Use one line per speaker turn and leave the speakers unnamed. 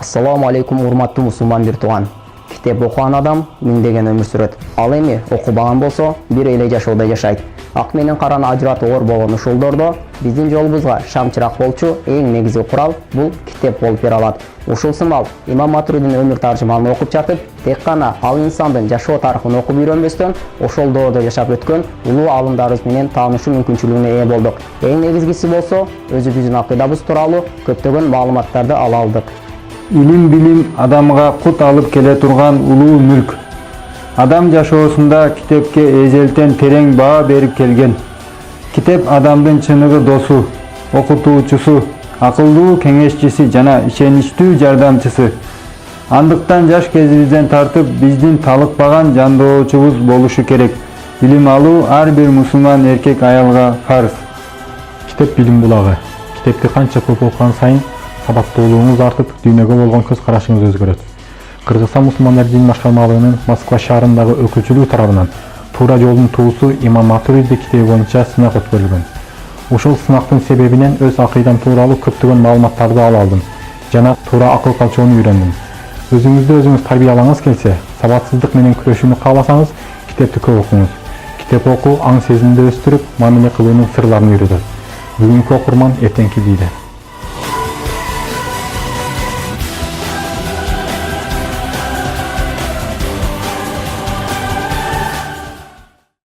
Assalamu alaikum урматтуу мусулман бир тууган. Китеп окуган адам миңдеген өмүр сүрөт. Ал эми окубаган болсо бир эле жашоодо жашайт. Ак менен караны ажыратуу оор болгон ушулдордо биздин жолубузга шам чырак болчу эң негизги курал бул китеп болуп бере алат. Ушул сымал Имам Матуридин өмүр таржымалын окуп жатып, тек гана ал инсандын жашоо тарыхын окуп үйрөнбөстөн, ошол доордо жашап өткөн улуу алымдарыбыз менен таанышуу мүмкүнчүлүгүнө ээ болдук. Эң негизгиси болсо, өзүбүздүн акыйдабыз тууралуу көптөгөн маалыматтарды ала алдык.
Илим билим адамга кут алып келе турган улуу мүлк. Адам жашоосунда китепке эзелтен терең баа берип келген. Китеп адамдын чыныгы досу, окутуучусу, акылдуу кеңешчиси жана ишеничтүү жардамчысы. Андыктан жаш кезибизден тартып биздин талыкпаган жандоочубуз болушу керек. Билим алуу ар бир мусулман эркек аялга фарз.
Китеп билим булагы. Китепти канча көп окуган сайын сабаттуулугуңуз артып, дүйнөгө болгон көз карашыңыз өзгөрөт. Кыргызстан мусулмандар дин башкармалыгынын Москва шаарындагы өкүлчүлүгү тарабынан Туура жолдун туусу Имам Матуриди китеби боюнча сынак өткөрүлгөн. Ушул сынактын себебинен өз акыйдам тууралуу көптөгөн маалыматтарды ала алдым жана туура акыл калчоону үйрөндүм. Өзүңүздү өзүңүз тарбиялаңыз келсе, сабатсыздык менен күрөшүүнү кааласаңыз, китепти көп окуңуз. Китеп окуу аң сезимди өстүрүп, мамиле кылуунун сырларын үйрөтөт. Бүгүнкү окурман эртеңки бийле.